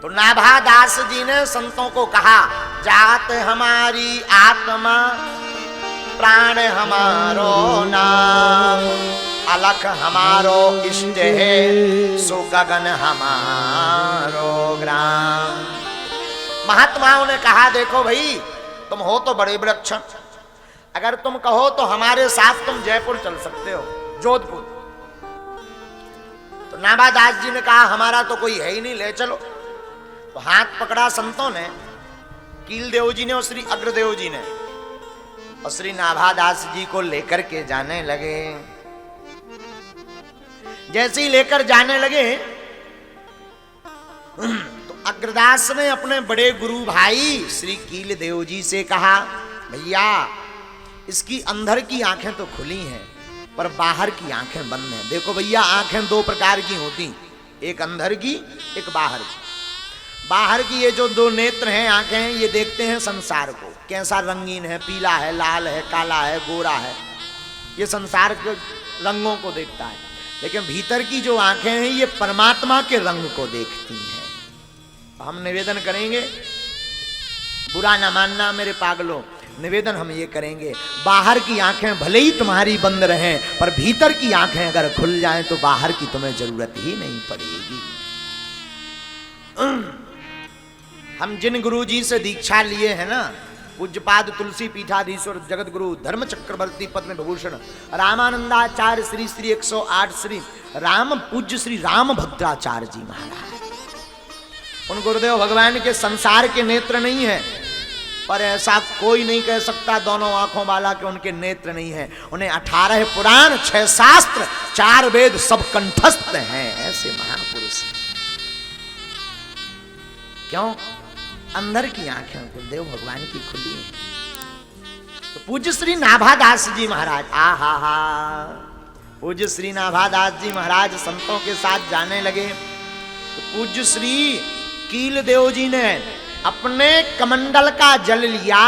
तो नाभादास जी ने संतों को कहा, जात हमारी आत्मा प्राण हमारो नाम, अलख हमारो इष्ट है, सो गगन हमारो ग्राम। महात्माओं ने कहा, देखो भाई तुम हो तो बड़े विलक्षण, अगर तुम कहो तो हमारे साथ तुम जयपुर चल सकते हो, जोधपुर। तो नाभादास जी ने कहा, हमारा तो कोई है ही नहीं, ले चलो। तो हाथ पकड़ा संतों ने, कील देव जी ने और श्री अग्रदेव जी ने, और श्री नाभादास जी को लेकर के जाने लगे। जैसे ही लेकर जाने लगे तो अग्रदास ने अपने बड़े गुरु भाई श्री कील देव जी से कहा, भैया इसकी अंदर की आंखें तो खुली हैं पर बाहर की आंखें बंद हैं। देखो भैया, आंखें दो प्रकार की होती, एक अंदर की, एक बाहर की। बाहर की ये जो दो नेत्र हैं, आंखें हैं, ये देखते हैं संसार को, कैसा रंगीन है, पीला है, लाल है, काला है, गोरा है, ये संसार के रंगों को देखता है। लेकिन भीतर की जो आंखें हैं, ये परमात्मा के रंग को देखती हैं। हम निवेदन करेंगे, बुरा ना मानना मेरे पागलों, निवेदन हम ये करेंगे, बाहर की आंखें भले ही तुम्हारी बंद रहें, पर भीतर की आंखें अगर खुल जाएं तो बाहर की तुम्हें जरूरत ही नहीं पड़ेगी। हम जिन गुरु जी से दीक्षा लिए हैं ना, पूज्यपाद तुलसी पीठाधीश्वर जगत गुरु धर्म चक्रवर्ती पद्म विभूषण रामानंदाचार्य श्री श्री 108 श्री राम पूज्य श्री राम भद्राचार्य जी महाराज, उन गुरुदेव भगवान के संसार के नेत्र नहीं है, पर ऐसा कोई नहीं कह सकता दोनों आंखों वाला कि उनके नेत्र नहीं है। उन्हें 18 पुराण, 6 शास्त्र, 4 वेद सब कंठस्थ हैं। ऐसे महापुरुष क्यों? अंदर की आंखें गुरुदेव भगवान की खुली है। तो पूज्य श्री नाभादास जी महाराज, पूज्य श्री नाभादास जी महाराज संतों के साथ जाने लगे। तो पूज्य श्री कील देव जी ने अपने कमंडल का जल लिया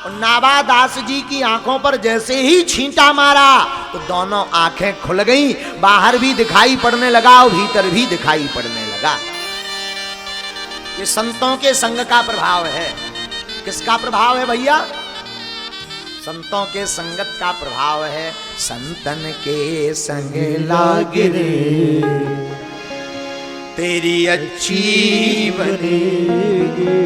और नाभादास जी की आंखों पर जैसे ही छींटा मारा तो दोनों आंखें खुल गईं, बाहर भी दिखाई पड़ने लगा और भीतर भी दिखाई पड़ने लगा। ये संतों के संग का प्रभाव है। किसका प्रभाव है भैया? संतों के संगत का प्रभाव है। संतन के संग लाग रे तेरी अच्छी बनेगी।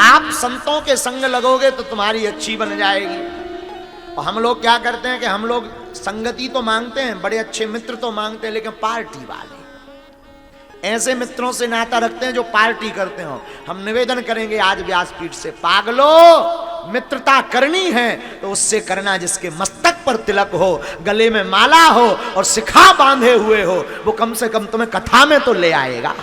आप संतों के संग लगोगे तो तुम्हारी अच्छी बन जाएगी। और हम लोग क्या करते हैं कि हम लोग संगति तो मांगते हैं, बड़े अच्छे मित्र तो मांगते हैं, लेकिन पार्टी वाले ऐसे मित्रों से नाता रखते हैं जो पार्टी करते हो। हम निवेदन करेंगे आज व्यासपीठ से, पागलो मित्रता करनी है तो उससे करना जिसके मस्तक पर तिलक हो, गले में माला हो और शिखा बांधे हुए हो, वो कम से कम तुम्हें कथा में तो ले आएगा।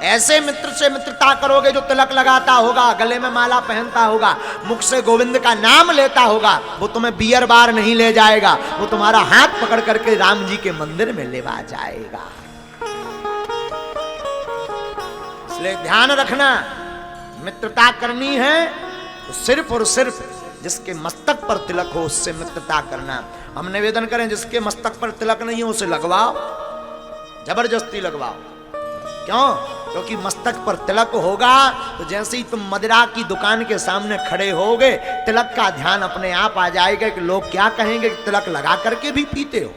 ऐसे मित्र से मित्रता करोगे जो तिलक लगाता होगा, गले में माला पहनता होगा, मुख से गोविंद का नाम लेता होगा, वो तुम्हें बियर बार नहीं ले जाएगा, वो तुम्हारा हाथ पकड़ करके राम जी के मंदिर में लेवा जाएगा। इसलिए ध्यान रखना, मित्रता करनी है तो सिर्फ और सिर्फ जिसके मस्तक पर तिलक हो उससे मित्रता करना। हम निवेदन करें जिसके मस्तक पर तिलक नहीं हो उसे लगवाओ, जबरदस्ती लगवाओ। क्यों? क्योंकि मस्तक पर तिलक होगा तो जैसे ही तुम मदिरा की दुकान के सामने खड़े होगे, तिलक का ध्यान अपने आप आ जाएगा कि लोग क्या कहेंगे कि तिलक लगा करके भी पीते हो,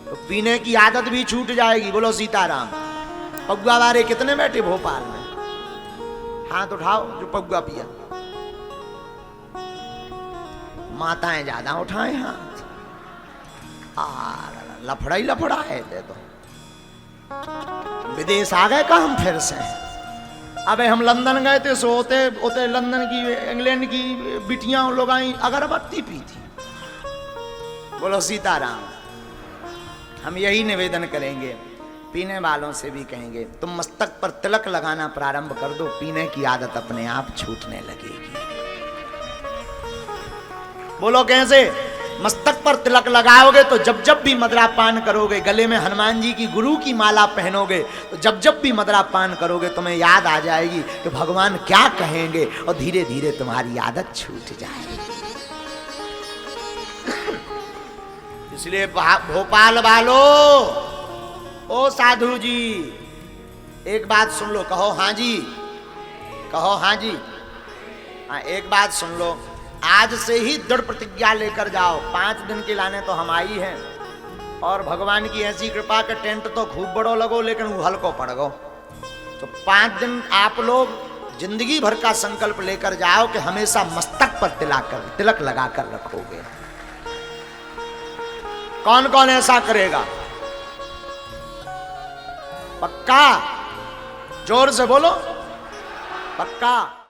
तो पीने की आदत भी छूट जाएगी। बोलो सीताराम। पगुआ वाले कितने बैठे भोपाल में? हाथ उठाओ जो पगुआ पिया। माताएं ज्यादा उठाए हाथ। लफड़ा ही लफड़ा है। दे दो। विदेश आ गए का हम फिर से? अबे हम लंदन गए थे, सो होते लंदन की इंग्लैंड की बिटियां लोग आई, अगरबत्ती पी थी। बोलो सीताराम। हम यही निवेदन करेंगे, पीने वालों से भी कहेंगे, तुम मस्तक पर तिलक लगाना प्रारंभ कर दो, पीने की आदत अपने आप छूटने लगेगी। बोलो कैसे? मस्तक पर तिलक लगाओगे तो जब जब भी मदरा पान करोगे, गले में हनुमान जी की गुरु की माला पहनोगे तो जब जब भी मदरा पान करोगे तुम्हें याद आ जाएगी कि भगवान क्या कहेंगे, और धीरे धीरे तुम्हारी आदत छूट जाएगी। इसलिए भोपाल वालों, ओ साधु जी, एक बात सुन लो। कहो हाँ जी, कहो हाँ जी। हाँ, एक बात सुन लो, आज से ही दृढ़ प्रतिज्ञा लेकर जाओ। 5 दिन के लाने तो हम आई हैं, और भगवान की ऐसी कृपा का टेंट तो खूब बड़ो लगो, लेकिन वो हल्को पड़ गो। तो 5 दिन आप लोग जिंदगी भर का संकल्प लेकर जाओ कि हमेशा मस्तक पर तिलक लगा कर रखोगे। कौन कौन ऐसा करेगा? पक्का? जोर से बोलो, पक्का।